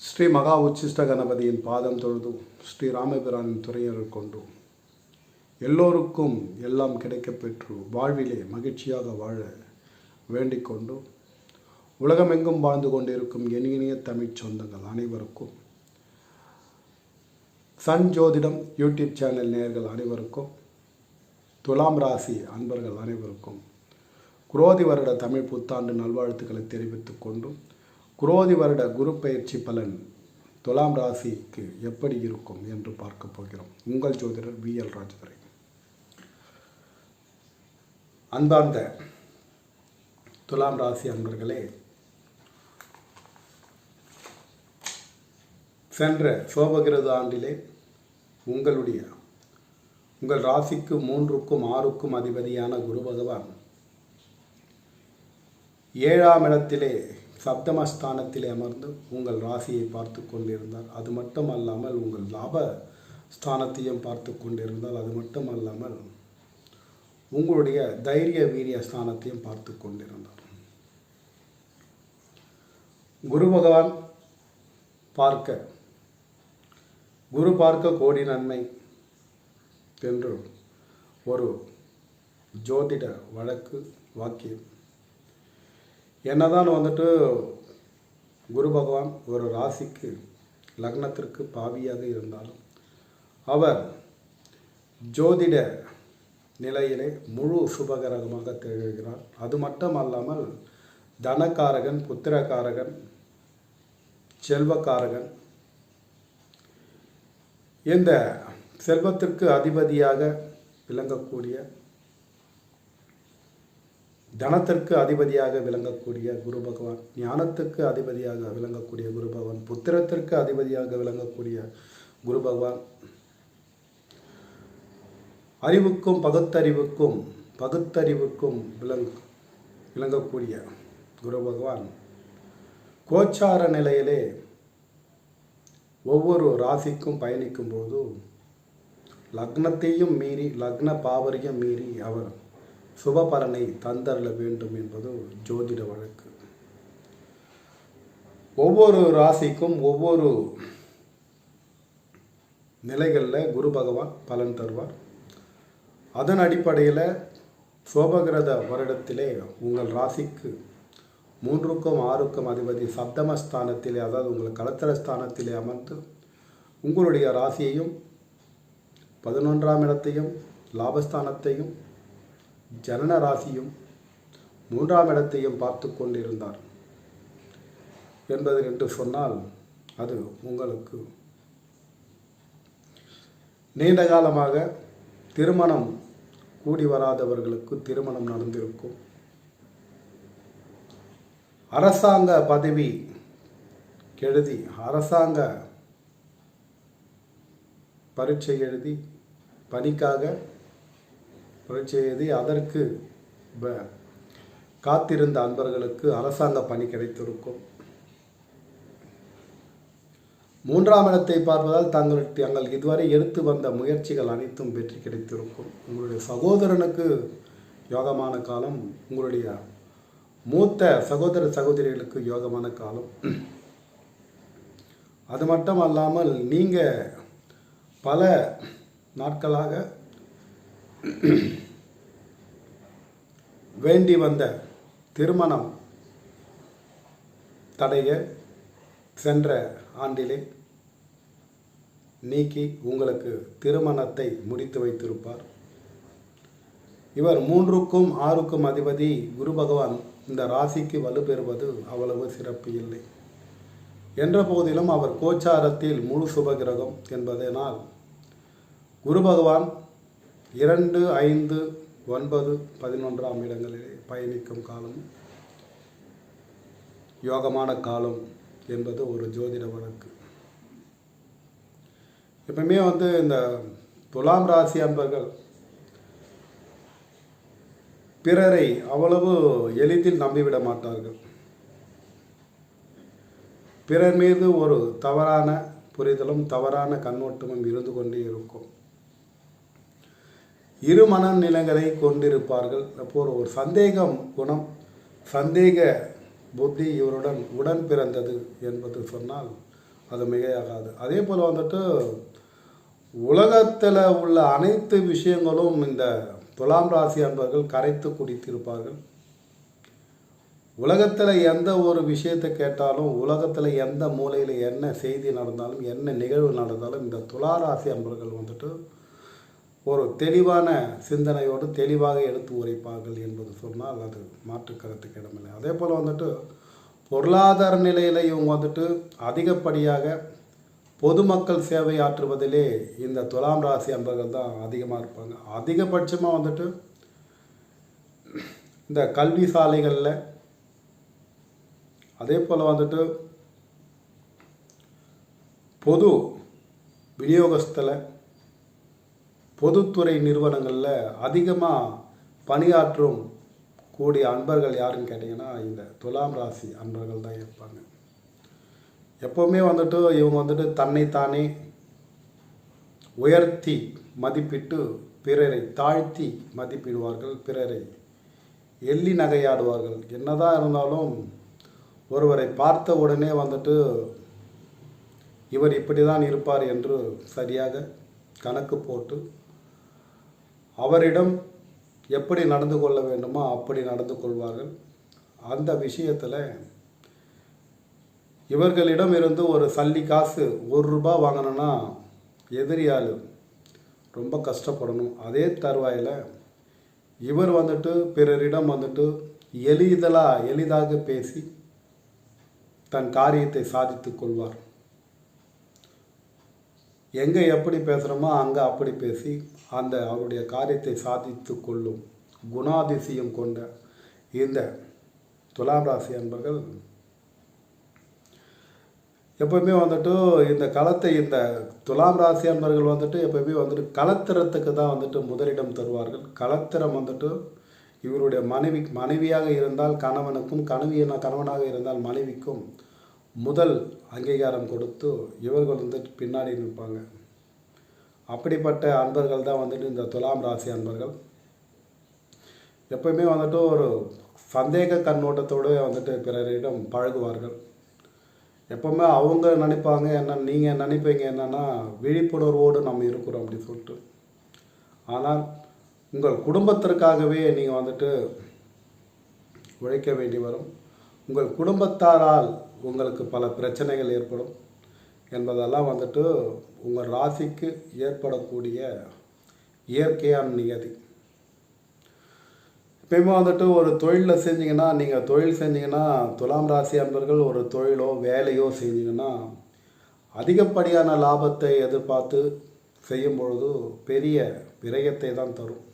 ஸ்ரீ மகா உச்சிஷ்ட கணபதியின் பாதம் தொழுது ஸ்ரீ ராமபிரானின் துறையர்கள் கொண்டு எல்லோருக்கும் எல்லாம் கிடைக்கப்பெற்று வாழ்விலே மகிழ்ச்சியாக வாழ வேண்டிக் கொண்டு உலகமெங்கும் வாழ்ந்து கொண்டிருக்கும் இனிய தமிழ் சொந்தங்கள் அனைவருக்கும் சன் ஜோதிடம் யூடியூப் சேனல் நேயர்கள் அனைவருக்கும் துலாம் ராசி அன்பர்கள் அனைவருக்கும் குரோதி வருட தமிழ் புத்தாண்டு நல்வாழ்த்துக்களை தெரிவித்துக் கொண்டு குரோதி வருட குரு பயிற்சி பலன் துலாம் ராசிக்கு எப்படி இருக்கும் என்று பார்க்க போகிறோம். உங்கள் ஜோதிடர் VL ராஜதுரை. அன்பார்ந்த துலாம் ராசி அன்பர்களே, சென்ற சோபகிருத ஆண்டிலே உங்கள் ராசிக்கு 3க்கும் 6க்கும் அதிபதியான குரு பகவான் 7ஆம் இடத்திலே சப்தமஸ்தானத்திலே அமர்ந்து உங்கள் ராசியை பார்த்து கொண்டிருந்தார். அது மட்டும் அல்லாமல் உங்கள் லாப ஸ்தானத்தையும் பார்த்து கொண்டிருந்தால், அது மட்டும் அல்லாமல் உங்களுடைய தைரிய வீரிய ஸ்தானத்தையும் பார்த்து கொண்டிருந்தார். குரு பகவான் குரு பார்க்க கோடி நன்மை என்று ஒரு ஜோதிட வழக்கு வாக்கியம். என்னதான் குரு பகவான் ஒரு ராசிக்கு லக்னத்திற்கு பாவியாக இருந்தாலும் அவர் ஜோதிட நிலையிலே முழு சுபகரகமாக திகழ்கிறார். அது மட்டும் அல்லாமல் தனக்காரகன், புத்திரக்காரகன், செல்வக்காரகன், இந்த செல்வத்திற்கு அதிபதியாக விளங்கக்கூடிய, தனத்திற்கு அதிபதியாக விளங்கக்கூடிய குரு பகவான், ஞானத்துக்கு அதிபதியாக விளங்கக்கூடிய குரு பகவான், புத்திரத்திற்கு அதிபதியாக விளங்கக்கூடிய குரு பகவான், அறிவுக்கும் பகுத்தறிவுக்கும் விளங்கக்கூடிய குரு பகவான் கோச்சார நிலையிலே ஒவ்வொரு ராசிக்கும் பயணிக்கும் போது லக்னத்தையும் மீறி, லக்ன பாவரையும் மீறி அவர் சுபபலனை தந்தரல வேண்டும் என்பது ஜோதிட வழக்கு. ஒவ்வொரு ராசிக்கும் ஒவ்வொரு நிலைகளில் குரு பகவான் பலன் தருவார். அதன் அடிப்படையில் சோபகிருத வருடத்திலே உங்கள் ராசிக்கு 3க்கும் 6க்கும் அதிபதி சப்தமஸ்தானத்திலே, அதாவது உங்கள் கலத்தர ஸ்தானத்திலே அமர்ந்து உங்களுடைய ராசியையும் 11ஆம் இடத்தையும் லாபஸ்தானத்தையும் ஜனன ராசியும் 3ஆம் இடத்தையும் பார்த்து கொண்டிருந்தார் என்பது என்று சொன்னால், அது உங்களுக்கு நீண்ட காலமாக திருமணம் கூடி வராதவர்களுக்கு திருமணம் நடந்திருக்கும். அரசாங்க பதவி எழுதி, அரசாங்க பரீட்சை எழுதி, பணிக்காக பரீட்சை எழுதி அதற்கு காத்திருந்த அன்பர்களுக்கு அரசாங்க பணி கிடைத்திருக்கும். 3ஆம் இடத்தை பார்ப்பதால் தாங்கள் இதுவரை எடுத்து வந்த முயற்சிகள் அனைத்தும் வெற்றி கிடைத்திருக்கும். உங்களுடைய சகோதரனுக்கு யோகமான காலம், உங்களுடைய மூத்த சகோதர சகோதரிகளுக்கு யோகமான காலம். அது மட்டும் அல்லாமல் நீங்கள் பல நாட்களாக வேண்டி வந்த திருமணம் தடைய சென்ற ஆண்டிலே நீக்கி உங்களுக்கு திருமணத்தை முடித்து வைத்திருப்பார். இவர் 3க்கும் 6க்கும் அதிபதி குரு பகவான் இந்த ராசிக்கு வலுப்பெறுவது அவ்வளவு சிறப்பு இல்லை என்ற போதிலும் அவர் கோச்சாரத்தில் முழு சுபகிரகம் என்பதனால் குரு பகவான் 2, 5, 9, 11ஆம் இடங்களிலே பயணிக்கும் காலம் யோகமான காலம் என்பது ஒரு ஜோதிட வழக்கு. எப்பவுமே இந்த துலாம் ராசி அன்பர்கள் பிறரை அவ்வளவு எளிதில் நம்பிவிட மாட்டார்கள். பிறர் மீது ஒரு தவறான புரிதலும் தவறான கண்ணோட்டமும் இருந்து கொண்டே இருக்கும். இரு மனநிலைகளை கொண்டிருப்பார்கள். அப்போ ஒரு சந்தேகம் குணம், சந்தேக புத்தி இவருடன் உடன் பிறந்தது என்பது சொன்னால் அது மிகையாகாது. அதே போல் வந்துட்டு உலகத்தில் உள்ள அனைத்து விஷயங்களும் இந்த துலாம் ராசி அன்பர்கள் கரைத்து குடித்திருப்பார்கள். உலகத்தில் எந்த ஒரு விஷயத்தை கேட்டாலும், உலகத்தில் எந்த மூலையில் என்ன செய்தி நடந்தாலும், என்ன நிகழ்வு நடந்தாலும் இந்த துலா ராசி அன்பர்கள் வந்துட்டு ஒரு தெளிவான சிந்தனையோடு தெளிவாக எடுத்து உரைப்பார்கள் என்பது சொன்னால் அது மாற்று கருத்துக்கு இடமில்லை. அதே போல் வந்துட்டு பொருளாதார நிலையில் இவங்க வந்துட்டு அதிகப்படியாக பொதுமக்கள் சேவை ஆற்றுவதிலே இந்த துலாம் ராசி அன்பர்கள் தான் அதிகமாக இருப்பாங்க. அதிகபட்சமாக வந்துட்டு இந்த கல்வி சாலைகளில், அதே போல் வந்துட்டு பொது விநியோகஸ்தில், பொதுத்துறை நிறுவனங்களில் அதிகமாக பணியாற்றும் கூடிய அன்பர்கள் யாருன்னு கேட்டிங்கன்னா இந்த துலாம் ராசி அன்பர்கள் தான் இருப்பாங்க. எப்போவுமே வந்துட்டு இவங்க வந்துட்டு தன்னைத்தானே உயர்த்தி மதிப்பிட்டு பிறரை தாழ்த்தி மதிப்பிடுவார்கள், பிறரை எள்ளி நகையாடுவார்கள். என்னதான் இருந்தாலும் ஒருவரை பார்த்த உடனே வந்துட்டு இவர் இப்படி தான் இருப்பார் என்று சரியாக கணக்கு போட்டு அவரிடம் எப்படி நடந்து கொள்ள வேண்டுமோ அப்படி நடந்து கொள்வார்கள். அந்த விஷயத்தில் இவர்களிடம் இருந்து ஒரு சல்லி காசு ₹1 வாங்கணும்னா எதிரியால் ரொம்ப கஷ்டப்படணும். அதே தருவாயில் இவர் வந்துட்டு பிறரிடம் வந்துட்டு எளிதாக பேசி தன் காரியத்தை சாதித்து கொள்வார். எங்கே எப்படி பேசுகிறோமோ அங்கே அப்படி பேசி அந்த அவருடைய காரியத்தை சாதித்து கொள்ளும் குணாதிசயம் கொண்ட இந்த துலாம் ராசி அன்பர்கள் எப்பவுமே வந்துட்டு இந்த துலாம் ராசி அன்பர்கள் வந்துட்டு எப்பவுமே வந்துட்டு கலத்திரத்துக்கு தான் வந்துட்டு முதலிடம் தருவார்கள். கலத்திரம் வந்துட்டு இவருடைய மனைவியாக இருந்தால் கணவனுக்கும், கணவனாக இருந்தால் மனைவிக்கும் முதல் அங்கீகாரம் கொடுத்து இவர்கள் வந்துட்டு பின்னாடி நிற்பாங்க. அப்படிப்பட்ட அன்பர்கள் தான் வந்துட்டு இந்த துலாம் ராசி அன்பர்கள். எப்பவுமே வந்துட்டு ஒரு சந்தேக கண்ணோட்டத்தோடு வந்துட்டு பிறரிடம் பழகுவார்கள். எப்போவுமே அவங்க நினைப்பாங்க என்ன, நீங்கள் நினைப்பீங்க என்னென்னா விழிப்புணர்வோடு நம்ம இருக்கிறோம் அப்படி சொல்லிட்டு. ஆனால் உங்கள் குடும்பத்திற்காகவே நீங்கள் வந்துட்டு உழைக்க வேண்டி வரும். உங்கள் குடும்பத்தாரால் உங்களுக்கு பல பிரச்சனைகள் ஏற்படும் என்பதெல்லாம் வந்துட்டு உங்கள் ராசிக்கு ஏற்படக்கூடிய இயற்கையான நியதி. எப்பயுமே வந்துட்டு ஒரு தொழிலில் செஞ்சிங்கன்னா, நீங்கள் தொழில் செஞ்சிங்கன்னா, துலாம் ராசி அன்பர்கள் ஒரு தொழிலோ வேலையோ செஞ்சிங்கன்னா அதிகப்படியான லாபத்தை எதிர்பார்த்து செய்யும் பொழுது பெரிய விரயத்தை தான் தரும்.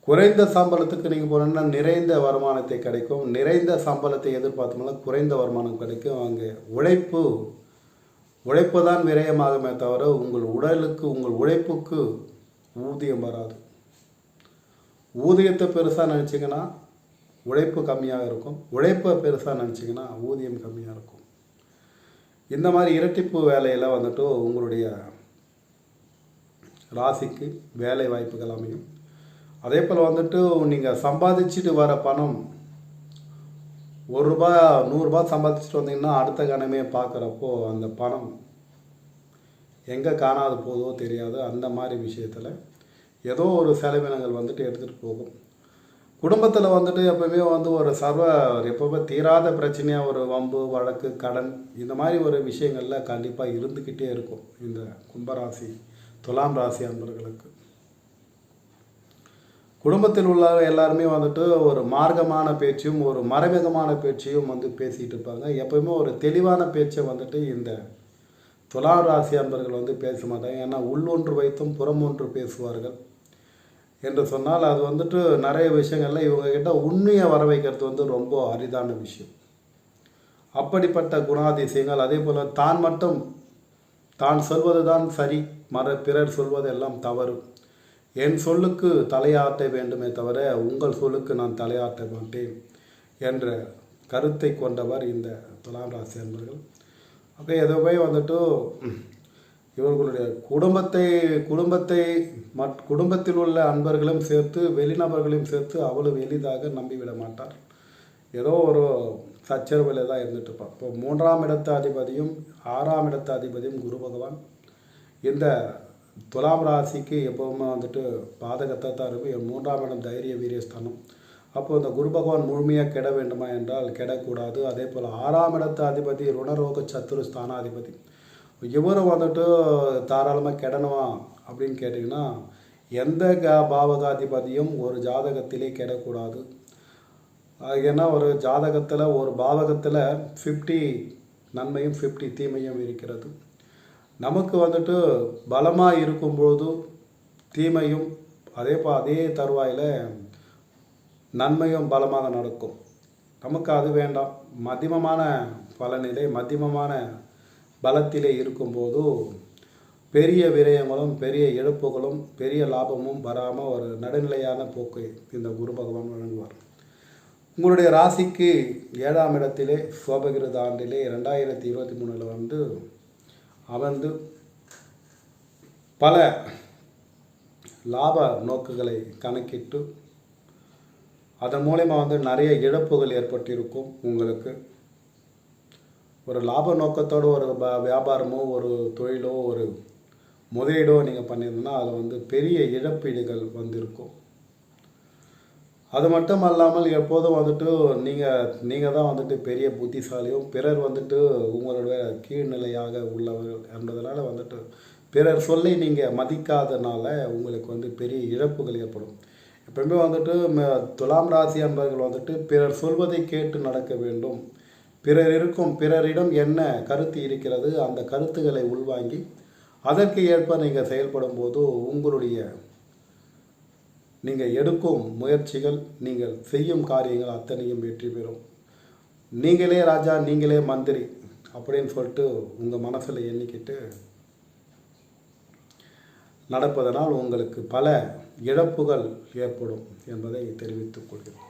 குறைந்த சம்பளத்துக்கு நீங்கள் போனீங்கன்னா நிறைந்த வருமானத்தை கிடைக்கும். நிறைந்த சம்பளத்தை எதிர்பார்த்தோம்னா குறைந்த வருமானம் கிடைக்கும். அங்கே உழைப்பு தான் விரயமாகுமே தவிர உங்கள் உழைப்புக்கு ஊதியம் வராது. ஊதியத்தை பெருசாக நினச்சிங்கன்னா உழைப்பு கம்மியாக இருக்கும், உழைப்பை பெருசாக நினச்சிங்கன்னா ஊதியம் கம்மியாக இருக்கும். இந்த மாதிரி இரட்டிப்பு வேலையில் வந்துட்டு உங்களுடைய ராசிக்கு வேலை வாய்ப்புகள் அமையும். அதே போல் வந்துட்டு நீங்கள் சம்பாதிச்சுட்டு வர பணம் ₹1 100 சம்பாதிச்சுட்டு வந்தீங்கன்னா அடுத்த கணமே பார்க்குறப்போ அந்த பணம் எங்கே காணாது போதோ தெரியாது. அந்த மாதிரி விஷயத்தில் ஏதோ ஒரு செலவினங்கள் வந்துட்டு எடுத்துகிட்டு போகும். குடும்பத்தில் வந்துட்டு எப்போவுமே ஒரு எப்போவுமே தீராத பிரச்சனையாக ஒரு வம்பு வழக்கு கடன் இந்த மாதிரி ஒரு விஷயங்களில் கண்டிப்பாக இருந்துக்கிட்டே இருக்கும் இந்த கும்பராசி துலாம் ராசி அன்பர்களுக்கு. குடும்பத்தில் உள்ள எல்லாருமே வந்துட்டு ஒரு மார்க்கமான பேச்சையும் ஒரு மறைமுகமான பேச்சையும் பேசிகிட்டு இருப்பாங்க. எப்போவுமே ஒரு தெளிவான பேச்சை வந்துட்டு இந்த துலாம் ராசி அன்பர்கள் பேச மாட்டாங்க. ஏன்னா உள்ளொன்று வைத்தும் புறம் ஒன்று பேசுவார்கள் என்று சொன்னால் அது வந்துட்டு நிறைய விஷயங்கள்ல இவங்ககிட்ட உண்மையை வர வைக்கிறது ரொம்ப அரிதான விஷயம். அப்படிப்பட்ட குணாதிசயங்கள். அதே போல் தான் சொல்வது தான் சரி, பிறர் சொல்வது எல்லாம் தவறு. என் சொல்லுக்கு தலையாட்ட வேண்டுமே தவிர உங்கள் சொல்லுக்கு நான் தலையாட்ட மாட்டேன் என்ற கருத்தை கொண்டவர் இந்த துலாம் ராசி அன்பர்கள். அப்போ எதுவுமே வந்துட்டு இவர்களுடைய குடும்பத்தில் உள்ள அன்பர்களும் சேர்த்து வெளிநபர்களையும் சேர்த்து அவ்வளவு எளிதாக நம்பிவிட மாட்டார். ஏதோ ஒரு சச்சரவில் தான் இருந்துட்டு இருப்பான். இப்போ 3ஆம் இடத்து அதிபதியும் 6ஆம் இடத்து அதிபதியும் குரு பகவான் இந்த துலாம் ராசிக்கு எப்போவுமே வந்துட்டு பாதகத்தை தான் இருக்கும். 3ஆம் இடம் தைரிய வீரியஸ்தானம். அப்போது இந்த குரு பகவான் முழுமையாக கெட வேண்டுமா என்றால் கெடக்கூடாது. அதே போல் 6ஆம் இடத்து அதிபதி ருணரோக சத்துரு ஸ்தானாதிபதி, இவரும் வந்துட்டு தாராளமாக கெடணுமா அப்படின்னு கேட்டிங்கன்னா, எந்த பாவகாதிபதியும் ஒரு ஜாதகத்திலே கெடக்கூடாது. ஏன்னா ஒரு ஜாதகத்தில் ஒரு பாவகத்தில் 50 நன்மையும் 50 தீமையும் இருக்கிறது. நமக்கு வந்துட்டு பலமாக இருக்கும்போது தீமையும் அதே தருவாயில் நன்மையும் பலமாக நடக்கும். நமக்கு அது வேண்டாம். மத்தியமமான பலனிலே மத்தியமமான பலத்திலே இருக்கும்போது பெரிய விரயங்களும் பெரிய இழப்புகளும் பெரிய லாபமும் வராமல் ஒரு நடுநிலையான போக்கை இந்த குரு பகவான் வழங்குவார். உங்களுடைய ராசிக்கு 7ஆம் இடத்திலே சோபகிருத ஆண்டிலே 2023 அமர்ந்து பல லாப நோக்குகளை கணக்கிட்டு அதன் மூலமா நிறைய இழப்புகள் ஏற்பட்டிருக்கும். உங்களுக்கு ஒரு லாப நோக்கத்தோடு ஒரு வியாபாரமோ ஒரு தொழிலோ ஒரு முதலீடோ நீங்கள் பண்ணியிருந்தீங்கன்னா அதில் பெரிய இழப்பீடுகள் வந்திருக்கும். அது மட்டும் அல்லாமல் எப்போதும் நீங்கள் தான் பெரிய புத்திசாலியும் பிறர் உங்களுடைய கீழ்நிலையாக உள்ளவர்கள் என்பதனால் பிறர் சொல்லை நீங்கள் மதிக்காதனால உங்களுக்கு பெரிய இழப்புகள் ஏற்படும். எப்பவுமே துலாம் ராசி அன்பர்கள் பிறர் சொல்வதை கேட்டு நடக்க வேண்டும். பிறரிடம் என்ன கருத்து இருக்கிறது அந்த கருத்துக்களை உள்வாங்கி அதற்கு ஏற்ப நீங்கள் செயல்படும் போது நீங்கள் எடுக்கும் முயற்சிகள் நீங்கள் செய்யும் காரியங்கள் அத்தனையும் வெற்றி பெறும். நீங்களே ராஜா நீங்களே மந்திரி அப்படின்னு சொல்லிட்டு உங்கள் மனசில் எண்ணிக்கிட்டு நடப்பதனால் உங்களுக்கு பல இழப்புகள் ஏற்படும் என்பதை தெரிவித்துக் கொள்கிறேன்.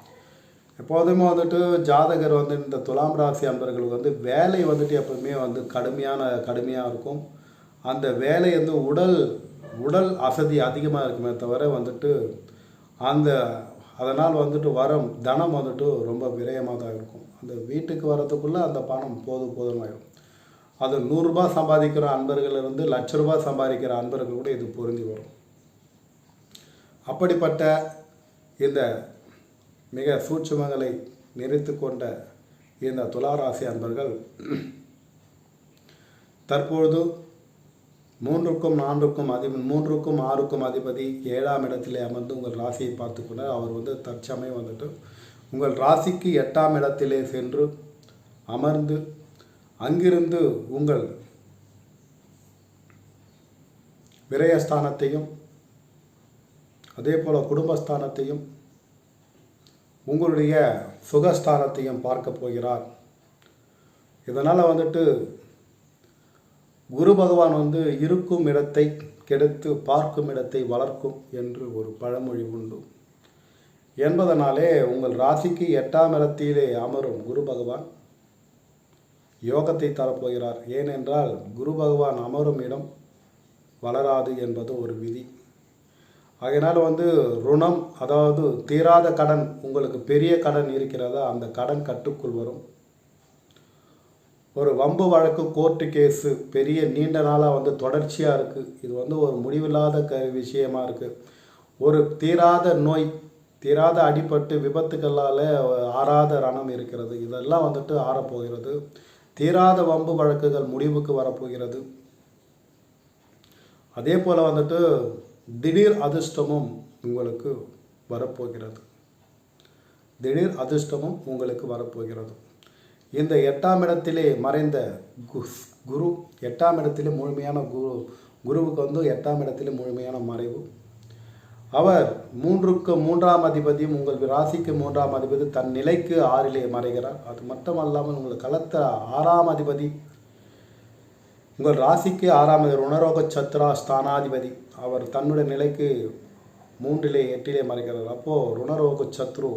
எப்போதுமே ஜாதகர் இந்த துலாம் ராசி அன்பர்கள் வேலை எப்பவுமே கடுமையாக இருக்கும். அந்த வேலை உடல் அசதி அதிகமாக இருக்குமே தவிர அதனால் வரம் தனம் ரொம்ப விரயமாக தான் இருக்கும். அந்த வீட்டுக்கு வரதுக்குள்ளே அந்த பணம் போதுமாயிடும். அது 100 ரூபாய் சம்பாதிக்கிற அன்பர்கள் லட்ச ரூபாய் சம்பாதிக்கிற அன்பர்கள் கூட இது பொருந்தி வரும். அப்படிப்பட்ட இந்த மிக சூட்சுமங்களை நிறைத்து கொண்ட இந்த துளாராசி அன்பர்கள் தற்பொழுது 3க்கும் 4க்கும் 6க்கும் அதிபதி 7ஆம் இடத்திலே அமர்ந்து உங்கள் ராசியை பார்த்து கொண்டார். அவர் தற்சமயம் உங்கள் ராசிக்கு 8ஆம் இடத்திலே சென்று அமர்ந்து அங்கிருந்து உங்கள் விரயஸ்தானத்தையும் அதே போல் குடும்பஸ்தானத்தையும் உங்களுடைய சுகஸ்தானத்தையும் பார்க்க போகிறார். இதனால் குரு பகவான் இருக்கும் இடத்தை கெடுத்து பார்க்கும் இடத்தை வளர்க்கும் என்று ஒரு பழமொழி உண்டு என்பதனாலே உங்கள் ராசிக்கு 8ஆம் இடத்திலே அமரும் குரு பகவான் யோகத்தை தரப்போகிறார். ஏனென்றால் குரு பகவான் அமரும் இடம் வளராது என்பது ஒரு விதி. அதனால் ருணம், அதாவது தீராத கடன், உங்களுக்கு பெரிய கடன் இருக்கிறதா அந்த கடன் கட்டுக்குள் வரும். ஒரு வம்பு வழக்கு கோர்ட்டு கேஸு பெரிய நீண்ட நாளாக தொடர்ச்சியாக இருக்குது. இது ஒரு முடிவில்லாத விஷயமாக இருக்குது. ஒரு தீராத நோய், தீராத அடிபட்டு விபத்துக்களால் ஆறாத ரணம் இருக்கிறது. இதெல்லாம் ஆறப்போகிறது. தீராத வம்பு வழக்குகள் முடிவுக்கு வரப்போகிறது. அதே போல் திடீர் அதிர்ஷ்டமும் உங்களுக்கு வரப்போகிறது. திடீர் அதிர்ஷ்டமும் உங்களுக்கு வரப்போகிறது. இந்த 8ஆம் இடத்திலே மறைந்த குரு 8ஆம் இடத்திலே முழுமையான குருவுக்கு 8ஆம் இடத்திலே முழுமையான மறைவு. அவர் 3ஆம் அதிபதியும் உங்கள் ராசிக்கு 3ஆம் அதிபதி தன் நிலைக்கு 6லே மறைகிறார். அது மட்டுமல்லாமல் உங்கள் களத்த 6ஆம் அதிபதி உங்கள் ராசிக்கு 6ஆம் அதிபதி ருணரோக சத்ரா ஸ்தானாதிபதி அவர் தன்னுடைய நிலைக்கு 3லே 8லே மறைகிறார். அப்போது ருணரோக சத்ரு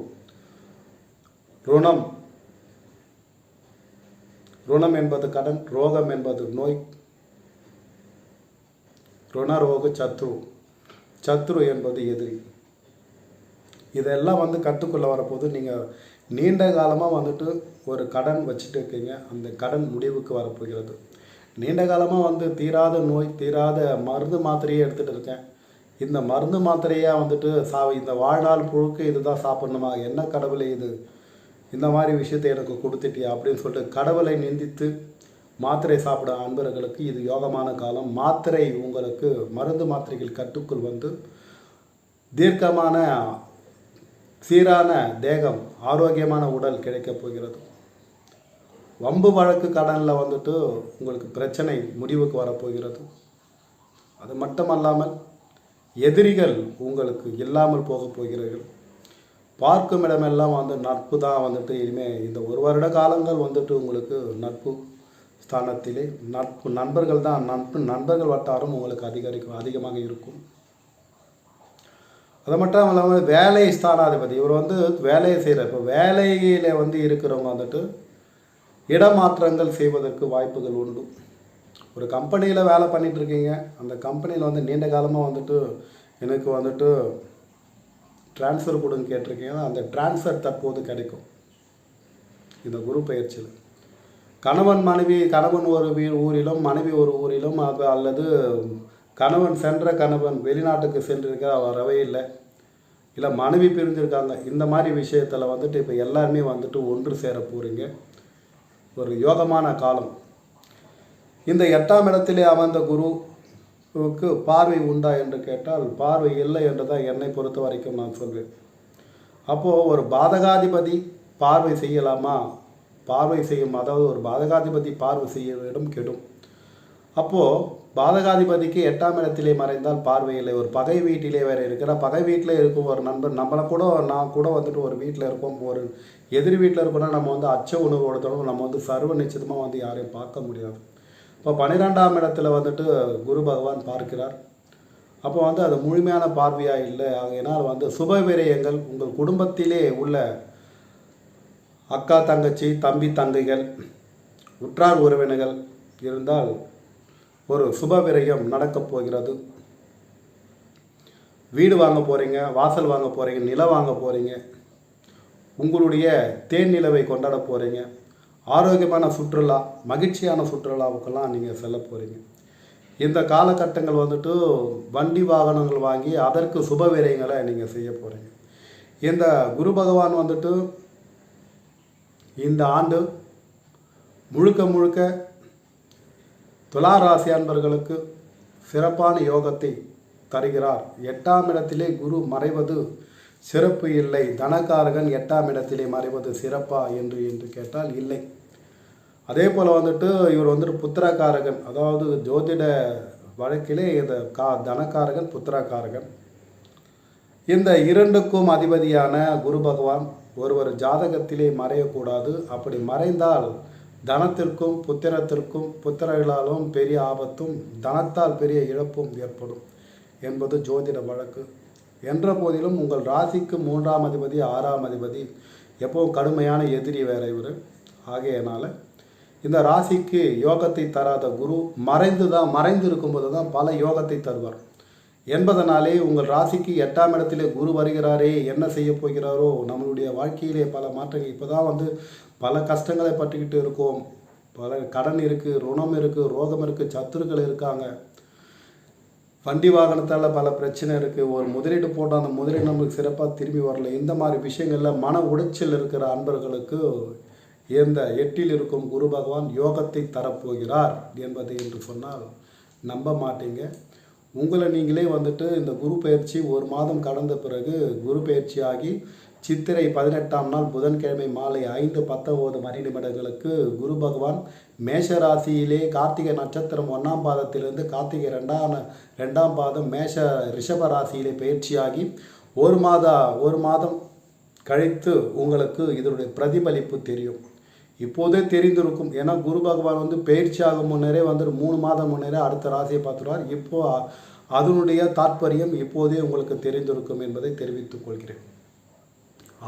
ருணம் என்பது கடன், ரோகம் என்பது நோய். ருணரோக சத்ரு என்பது எதிரி. இதெல்லாம் கட்டுக்குள்ளே வரப்போது நீங்கள் நீண்ட காலமாக வந்துட்டு ஒரு கடன் வச்சுட்டு இருக்கீங்க, அந்த கடன் முடிவுக்கு வரப்போகிறது. நீண்ட காலமாக வந்து தீராத நோய், தீராத மருந்து மாத்திரையே எடுத்துகிட்டு இருக்கேன், இந்த மருந்து மாத்திரையாக வந்துட்டு இந்த வாழ்நாள் முழுக்க இதுதான் சாப்பிட்ணுமா, என்ன கடவுளை இது இந்த மாதிரி விஷயத்தை எனக்கு கொடுத்துட்டியா அப்படின்னு சொல்லிட்டு கடவுளை நிந்தித்து மாத்திரை சாப்பிட அன்பர்களுக்கு இது யோகமான காலம். மாத்திரை உங்களுக்கு மருந்து மாத்திரைகள் கட்டுக்குள் வந்து தீர்க்கமான சீரான தேகம், ஆரோக்கியமான உடல் கிடைக்கப் போகிறது. வம்பு வழக்கு கடனில் வந்துட்டு உங்களுக்கு பிரச்சனை முடிவுக்கு வரப்போகிறது. அது மட்டுமல்லாமல் எதிரிகள் உங்களுக்கு இல்லாமல் போகப் போகிறீர்கள். பார்க்கும் இடமெல்லாம் வந்து நட்பு தான் வந்துட்டு இனிமேல் இந்த ஒரு வருட காலங்கள் வந்துட்டு உங்களுக்கு நட்பு ஸ்தானத்திலே நண்பர்கள் தான் நண்பர்கள் வட்டாரம் உங்களுக்கு அதிகமாக இருக்கும். அது மட்டும் இல்லாமல் வேலை ஸ்தானாதிபதி இவர் வந்து வேலையை செய்கிறார். இப்போ வேலையில் வந்து இருக்கிறவங்க வந்துட்டு இடமாற்றங்கள் செய்வதற்கு வாய்ப்புகள் உண்டு. ஒரு கம்பெனியில் வேலை பண்ணிகிட்ருக்கீங்க, அந்த கம்பெனியில் வந்து நீண்ட காலமாக வந்துட்டு எனக்கு வந்துட்டு ட்ரான்ஸ்ஃபர் கொடுன்னு கேட்டிருக்கீங்க, அந்த ட்ரான்ஸ்ஃபர் தற்போது கிடைக்கும் இந்த குரு பயிற்சியில். கணவன் ஒரு ஊரிலும் மனைவி ஒரு ஊரிலும் அல்லது கணவன் வெளிநாட்டுக்கு சென்றிருக்க வரவே இல்லை மனைவி பிரிஞ்சிருக்காங்க, இந்த மாதிரி விஷயத்தில் வந்துட்டு இப்போ எல்லாருமே வந்துட்டு ஒன்று சேர போகிறீங்க. ஒரு யோகமான காலம். இந்த 8ஆம் இடத்திலே அமர்ந்த குருவுக்கு பார்வை உண்டா என்று கேட்டால் பார்வை இல்லை என்று தான் என்னை பொறுத்த வரைக்கும் நான் சொல்வேன். அப்போது ஒரு பாதகாதிபதி பார்வை செய்யலாமா? பார்வை செய்யும், அதாவது ஒரு பாதகாதிபதி பார்வை செய்ய இடம் கெடும். அப்போது பாதகாதிபதிக்கு 8ஆம் இடத்திலே மறைந்தால் பார்வையில்லை. ஒரு பகை வீட்டிலே வேறு இருக்கிற பகை வீட்டில் இருக்கும் ஒரு நண்பர் நான் கூட வந்துட்டு ஒரு வீட்டில் இருக்கோம், ஒரு எதிர் வீட்டில் இருக்கோன்னா நம்ம வந்து அச்ச உணவு கொடுத்தோம், நம்ம வந்து சர்வ நிச்சயமாக வந்து யாரையும் பார்க்க முடியாது. இப்போ 12ஆம் இடத்துல வந்துட்டு குரு பகவான் பார்க்கிறார். அப்போ வந்து அது முழுமையான பார்வையாக இல்லை. ஆகையினால் வந்து சுப விரயங்கள் உங்கள் குடும்பத்திலே உள்ள அக்கா தங்கச்சி தம்பி தங்கைகள் உற்றார் உறவினர்கள் இருந்தால் ஒரு சுப விரயம் நடக்கப் போகிறது. வீடு வாங்க போகிறீங்க, வாசல் வாங்க போகிறீங்க, நிலம் வாங்க போகிறீங்க, உங்களுடைய தேன் நிலவை கொண்டாட போகிறீங்க, ஆரோக்கியமான சுற்றுலா மகிழ்ச்சியான சுற்றுலாவுக்கெல்லாம் நீங்கள் செல்ல போகிறீங்க. இந்த காலகட்டங்கள் வந்துட்டு வண்டி வாகனங்கள் வாங்கி அதற்கு சுப விரயங்களை நீங்கள் செய்ய போகிறீங்க. இந்த குரு பகவான் வந்துட்டு இந்த ஆண்டு முழுக்க துலா ராசி அன்பர்களுக்கு சிறப்பான யோகத்தை தருகிறார். 8ஆம் இடத்திலே குரு மறைவது சிறப்பு இல்லை. தனக்காரகன் 8ஆம் இடத்திலே மறைவது சிறப்பா என்று கேட்டால் இல்லை. அதே போல் வந்துட்டு இவர் வந்துட்டு புத்திரக்காரகன், அதாவது ஜோதிட வழக்கிலே இந்த தனக்காரகன் புத்திரக்காரகன். இந்த இரண்டுக்கும் அதிபதியான குரு பகவான் ஒருவர் ஜாதகத்திலே மறையக்கூடாது. அப்படி மறைந்தால் தனத்திற்கும் புத்திரர்களாலும் பெரிய ஆபத்தும் தனத்தால் பெரிய இழப்பும் ஏற்படும் என்பது ஜோதிட வழக்கு. என்ற போதிலும் உங்கள் ராசிக்கு 3ஆம் அதிபதி 6ஆம் அதிபதி எப்போவும் கடுமையான எதிரி வேற இவர். ஆகையினால் இந்த ராசிக்கு யோகத்தை தராத குரு மறைந்து இருக்கும்போது தான் பல யோகத்தை தருவார் என்பதனாலே உங்கள் ராசிக்கு 8ஆம் இடத்திலே குரு வருகிறாரே, என்ன செய்ய போகிறாரோ, நம்மளுடைய வாழ்க்கையிலே பல மாற்றங்கள். இப்போ தான் வந்து பல கஷ்டங்களை பட்டுக்கிட்டு இருக்கோம். பல கடன் இருக்குது, ருணம் இருக்குது, ரோகம் இருக்குது, சத்துருக்கள் இருக்காங்க, வண்டி வாகனத்தால் பல பிரச்சனை இருக்குது, ஒரு முதலீடு போட்டால் அந்த முதலீடு நம்மளுக்கு சிறப்பாக திரும்பி வரல. இந்த மாதிரி விஷயங்களில் மன உளைச்சல் இருக்கிற அன்பர்களுக்கு இந்த 8இல் இருக்கும் குரு பகவான் யோகத்தை தரப்போகிறார் என்பது என்று சொன்னால் நம்ப மாட்டீங்க. உங்களை நீங்களே வந்துட்டு இந்த குரு பயிற்சி ஒரு மாதம் கடந்த பிறகு குரு பயிற்சி ஆகி சித்திரை 18ஆம் நாள் புதன்கிழமை மாலை 5:19 மணி நிமிடங்களுக்கு குரு பகவான் மேஷ ராசியிலே கார்த்திகை நட்சத்திரம் 1ஆம் பாதத்திலிருந்து கார்த்திகை 2ஆம் பாதம் மேஷ ரிஷப ராசியிலே பயிற்சியாகி ஒரு மாதம் கழித்து உங்களுக்கு இதனுடைய பிரதிபலிப்பு தெரியும். இப்போதே தெரிந்திருக்கும். ஏன்னா குரு பகவான் வந்து பயிற்சி ஆகும் முன்னரே வந்து 3 மாதம் முன்னரே அடுத்த ராசியை பார்த்துருவார். இப்போது அதனுடைய தாற்பயம் இப்போதே உங்களுக்கு தெரிந்திருக்கும் என்பதை தெரிவித்துக் கொள்கிறேன்.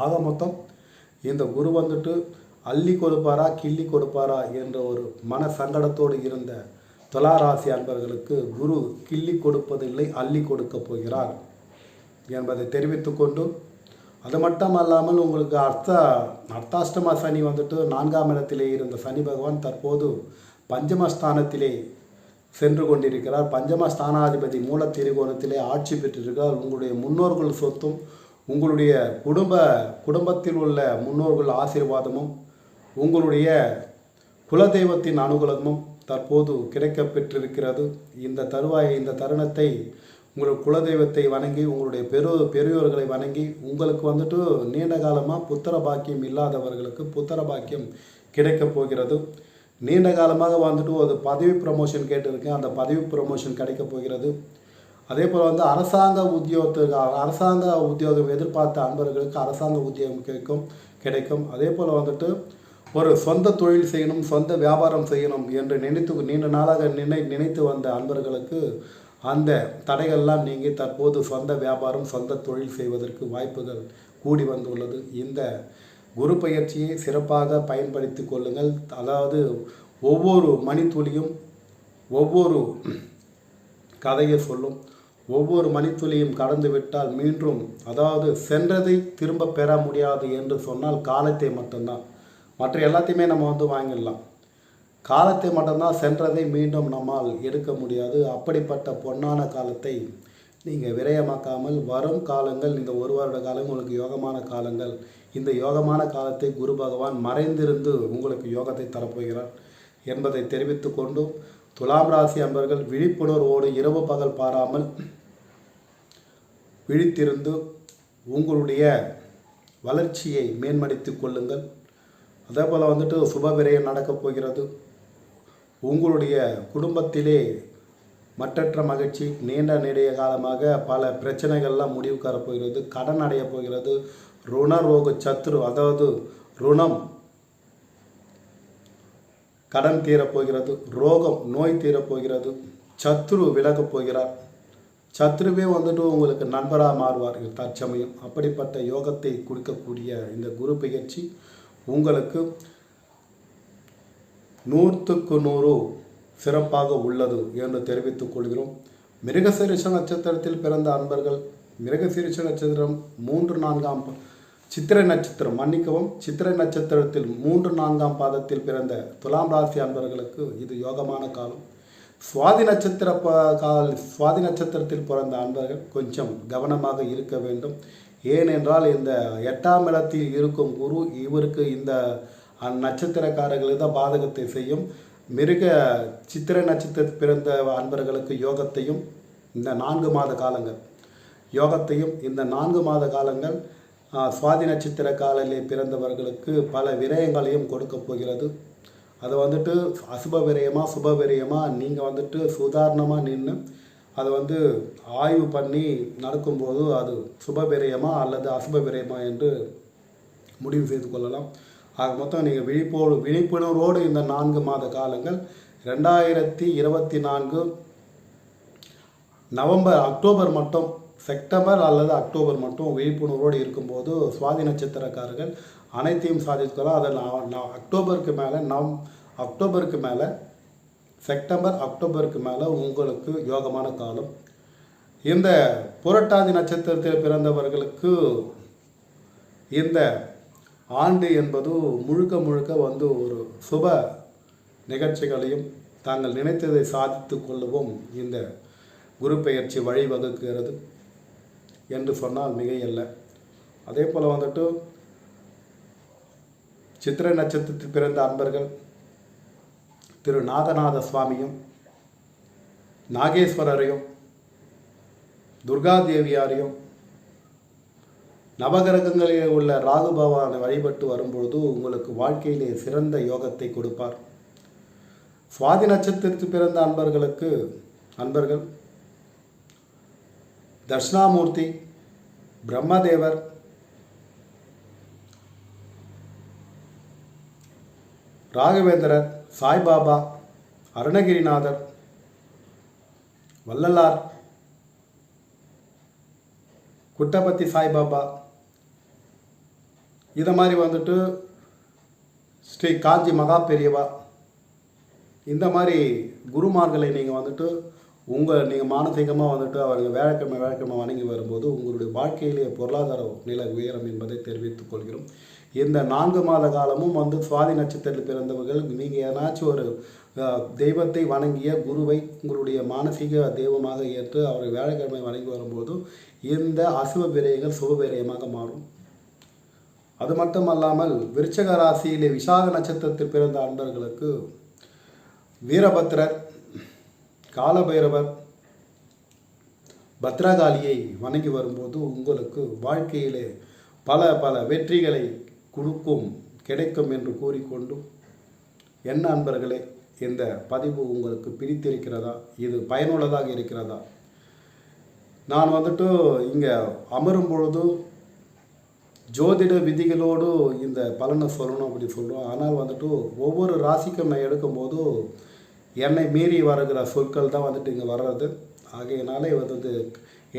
ஆக மொத்தம் இந்த குரு வந்துட்டு அள்ளி கொடுப்பாரா கிள்ளி கொடுப்பாரா என்ற ஒரு மன சங்கடத்தோடு இருந்த துலா ராசி அன்பர்களுக்கு குரு கிள்ளி கொடுப்பதில்லை, அள்ளி கொடுக்க போகிறார் என்பதை தெரிவித்துக்கொண்டு அது மட்டும் அல்லாமல் உங்களுக்கு அர்த்தாஷ்டம சனி வந்துட்டு 4ஆம் இடத்திலே இருந்த சனி பகவான் தற்போது பஞ்சமஸ்தானத்திலே சென்று கொண்டிருக்கிறார். பஞ்சமஸ்தானாதிபதி மூல திரிகோணத்திலே ஆட்சி பெற்றிருக்கிறார். உங்களுடைய முன்னோர்கள் சொத்தும் உங்களுடைய குடும்பத்தில் உள்ள முன்னோர்கள் ஆசீர்வாதமும் உங்களுடைய குலதெய்வத்தின் அனுகூலமும் தற்போது கிடைக்க பெற்றிருக்கிறது. இந்த தருணத்தை உங்கள் குலதெய்வத்தை வணங்கி உங்களுடைய பெரியோர்களை வணங்கி உங்களுக்கு வந்துட்டு நீண்ட காலமாக புத்திர பாக்கியம் இல்லாதவர்களுக்கு புத்திர பாக்கியம் கிடைக்கப் போகிறது. நீண்ட காலமாக வந்துட்டு ஒரு பதவி ப்ரமோஷன் கேட்டிருக்கேன், அந்த பதவி ப்ரமோஷன் கிடைக்க போகிறது. அதே போல் வந்து அரசாங்க உத்தியோகம் எதிர்பார்த்த அன்பர்களுக்கு அரசாங்க உத்தியோகம் கிடைக்கும். அதே போல் வந்துட்டு ஒரு சொந்த தொழில் செய்யணும், சொந்த வியாபாரம் செய்யணும் என்று நீண்ட நாளாக நினைத்து வந்த அன்பர்களுக்கு அந்த தடைகள்லாம் நீங்கி தற்போது சொந்த வியாபாரம் சொந்த தொழில் செய்வதற்கு வாய்ப்புகள் கூடி வந்துள்ளது. இந்த குரு பயிற்சியை சிறப்பாக பயன்படுத்தி கொள்ளுங்கள். அதாவது ஒவ்வொரு மணித்துளியும் ஒவ்வொரு கதையை சொல்லும். ஒவ்வொரு மணித்துளியும் கடந்து விட்டால் மீண்டும் அதாவது சென்றதை திரும்ப பெற முடியாது என்று சொன்னால் காலத்தை மட்டும்தான். மற்ற எல்லாத்தையுமே நம்ம வந்து வாங்கிடலாம். காலத்தை மட்டும்தான் சென்றதை மீண்டும் நம்மால் எடுக்க முடியாது. அப்படிப்பட்ட பொன்னான காலத்தை நீங்கள் விரயமாக்காமல் வரும் காலங்கள் இந்த ஒரு வருட காலம் உங்களுக்கு யோகமான காலங்கள். இந்த யோகமான காலத்தை குரு பகவான் மறைந்திருந்து உங்களுக்கு யோகத்தை தரப்போகிறார் என்பதை தெரிவித்து கொண்டு துலாம் ராசி அன்பர்கள் விழிப்புணர்வோடு இரவு பகல் பாராமல் விழித்திருந்து உங்களுடைய வளர்ச்சியை மேம்படுத்தி கொள்ளுங்கள். அதே போல் வந்துட்டு சுப விரயம் நடக்கப் போகிறது. உங்களுடைய குடும்பத்திலே மற்றற்ற மகிழ்ச்சி. நீண்ட காலமாக பல பிரச்சனைகள்லாம் முடிவுக்கு வரப்போகிறது. கடன் அடைய போகிறது. ருணரோக சத்ரு அதாவது ருணம் கடன் தீரப்போகிறது. ரோகம் நோய் தீரப்போகிறது. சத்ரு விலகப் போகிறார். சத்ருவே வந்துட்டு உங்களுக்கு நண்பராக மாறுவார் தற்சமயம். அப்படிப்பட்ட யோகத்தை கொடுக்கக்கூடிய இந்த குரு பயிற்சி உங்களுக்கு 100க்கு 100 சிறப்பாக உள்ளது என்று தெரிவித்துக் கொள்கிறோம். மிருகசீரிஷ நட்சத்திரத்தில் பிறந்த அன்பர்கள், மிருகசீரிஷ நட்சத்திரம் 3-4ஆம் சித்திரை நட்சத்திரம் சித்திரை நட்சத்திரத்தில் 3-4ஆம் பாதத்தில் பிறந்த துலாம் ராசி அன்பர்களுக்கு இது யோகமான காலம். சுவாதி நட்சத்திரத்தில் பிறந்த அன்பர்கள் கொஞ்சம் கவனமாக இருக்க வேண்டும். ஏனென்றால் இந்த 8ஆம் இடத்தில் இருக்கும் குரு இவருக்கு இந்த நட்சத்திரக்காரர்களுக்கு தான் பாதகத்தை செய்யும். சித்திரை நட்சத்திரத்தில் பிறந்த அன்பர்களுக்கு யோகத்தையும் இந்த 4 மாத காலங்கள் யோகத்தையும் இந்த 4 மாத காலங்கள் சுவாதி நட்சத்திர காலையிலே பிறந்தவர்களுக்கு பல விரயங்களையும் கொடுக்க போகிறது. அதை வந்துட்டு அசுப விரயமா சுப விரயமா நீங்கள் வந்துட்டு சுதாரணமாக நின்று அதை வந்து ஆய்வு பண்ணி நடக்கும்போது அது சுப விரயமா அல்லது அசுப விரயமா என்று முடிவு செய்து கொள்ளலாம். ஆக மொத்தம் நீங்கள் விழிப்புணர்வோடு இந்த 4 மாத காலங்கள் 2024 அக்டோபர் மட்டும் செப்டம்பர் அல்லது அக்டோபர் மட்டும் விழிப்புணர்வோடு இருக்கும்போது சுவாதி நட்சத்திரக்காரர்கள் அனைத்தையும் சாதிக்கலாம். அதை அக்டோபருக்கு மேலே செப்டம்பர் அக்டோபருக்கு மேலே உங்களுக்கு யோகமான காலம். இந்த புரட்டாதி நட்சத்திரத்தில் பிறந்தவர்களுக்கு இந்த ஆண்டு என்பது முழுக்க வந்து ஒரு சுப நிகழ்ச்சிகளையும் தாங்கள் நினைத்ததை சாதித்து கொள்ளவும் இந்த குரு பெயர்ச்சி வழிவகுக்கிறது என்று சொன்னால் மிகையல்ல. அதே போல் வந்துட்டு சித்திரை நட்சத்திரத்தில் பிறந்த அன்பர்கள் திரு நாகநாத சுவாமியும் நாகேஸ்வரரையும் துர்காதேவியாரையும் நவகிரகங்களில் உள்ள ராகு பகவானை வழிபட்டு வரும்பொழுது உங்களுக்கு வாழ்க்கையிலே சிறந்த யோகத்தை கொடுப்பார். சுவாதி நட்சத்திரத்தில் பிறந்த அன்பர்கள் தட்சிணாமூர்த்தி, பிரம்மதேவர், ராகவேந்திரர், சாய்பாபா, அருணகிரிநாதர், வள்ளலார், குட்டபத்தி சாய்பாபா, இதை மாதிரி வந்துட்டு ஸ்ரீ காஞ்சி மகா பெரியவா, இந்த மாதிரி குருமார்களை நீங்கள் வந்துட்டு நீங்கள் மானசீகமாக வந்துட்டு அவர்கள் வேலைக்கிழமை வணங்கி வரும்போது உங்களுடைய வாழ்க்கையிலேயே பொருளாதார நிலை உயரும் என்பதை தெரிவித்துக் கொள்கிறோம். இந்த 4 மாத காலமும் வந்து சுவாதி நட்சத்திரத்தில் பிறந்தவர்கள் நீங்கள் ஏதாச்சும் ஒரு தெய்வத்தை வணங்கிய குருவை உங்களுடைய மானசீக தெய்வமாக ஏற்று அவரை வேலைக்கிழமை வணங்கி வரும்போது இந்த அசுப விரயங்கள் சுப விரயமாக மாறும். அது மட்டுமல்லாமல் விருச்சக ராசியிலே விசாக நட்சத்திரத்தில் பிறந்த அன்பர்களுக்கு வீரபத்ரர், காலபைரவர், பத்ரகாளியை வணங்கி வரும்போது உங்களுக்கு வாழ்க்கையிலே பல வெற்றிகளை கிடைக்கும் என்று கூறிக்கொண்டு, என்ன அன்பர்களே, இந்த பதிவு உங்களுக்கு பிடித்திருக்கிறதா? இது பயனுள்ளதாக இருக்கிறதா? நான் வந்துட்டு இங்கே அமரும் பொழுது ஜோதிட விதிகளோடு இந்த பலனை சொல்லணும் அப்படி சொல்கிறோம். ஆனால் வந்துட்டு ஒவ்வொரு ராசிக்கும் நான் எடுக்கும்போது என்னை மீறி வருகிற சொற்கள் தான் வந்துட்டு இங்கே வர்றது. ஆகையினாலே வந்து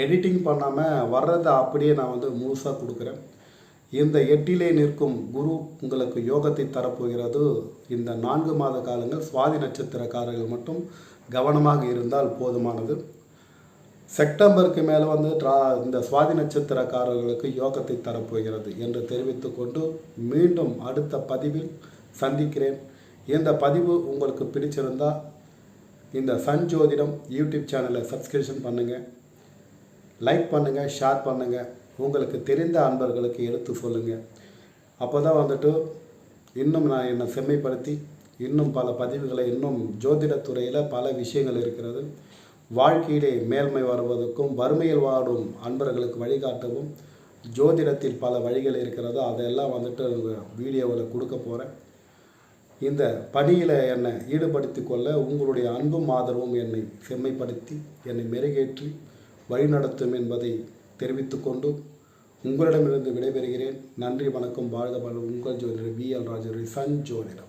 எடிட்டிங் பண்ணாமல் வர்றதை அப்படியே நான் வந்து முழுசாக கொடுக்குறேன். இந்த 8 நிற்கும் குரு உங்களுக்கு யோகத்தை தரப்போகிறது. இந்த 4 மாத காலங்கள் சுவாதி நட்சத்திரக்காரர்கள் மட்டும் கவனமாக இருந்தால் போதுமானது. செப்டம்பருக்கு மேலே வந்து இந்த சுவாதி நட்சத்திரக்காரர்களுக்கு யோகத்தை தரப்போகிறது என்று தெரிவித்து கொண்டு மீண்டும் அடுத்த பதிவில் சந்திக்கிறேன். இந்த பதிவு உங்களுக்கு பிடிச்சிருந்தால் இந்த சன் ஜோதிடம் யூடியூப் சேனலை சப்ஸ்கிரிப்ஷன் பண்ணுங்கள், லைக் பண்ணுங்கள், ஷேர் பண்ணுங்கள், உங்களுக்கு தெரிந்த அன்பர்களுக்கு எடுத்து சொல்லுங்கள். அப்போ தான் வந்துட்டு இன்னும் நான் என்னை செம்மைப்படுத்தி இன்னும் பல பதிவுகளை, இன்னும் ஜோதிடத்துறையில் பல விஷயங்கள் இருக்கிறது, வாழ்க்கையிலே மேல்மை வருவதற்கும் வறுமையில் வாடும் அன்பர்களுக்கு வழிகாட்டவும் ஜோதிடத்தில் பல வழிகள் இருக்கிறது. அதெல்லாம் வந்துட்டு வீடியோவில் கொடுக்க போகிறேன். இந்த பணியில் என்னை ஈடுபடுத்தி கொள்ள உங்களுடைய அன்பும் ஆதரவும் என்னை செம்மைப்படுத்தி என்னை மெருகேற்றி வழிநடத்தும் என்பதை தெரிவித்துக்கொண்டு உங்களிடமிருந்து விடைபெறுகிறேன். நன்றி, வணக்கம், வாழ்க வளம். உங்கள் ஜோதிடர் VL ராஜேந்திரன், சன் ஜோதிடம்.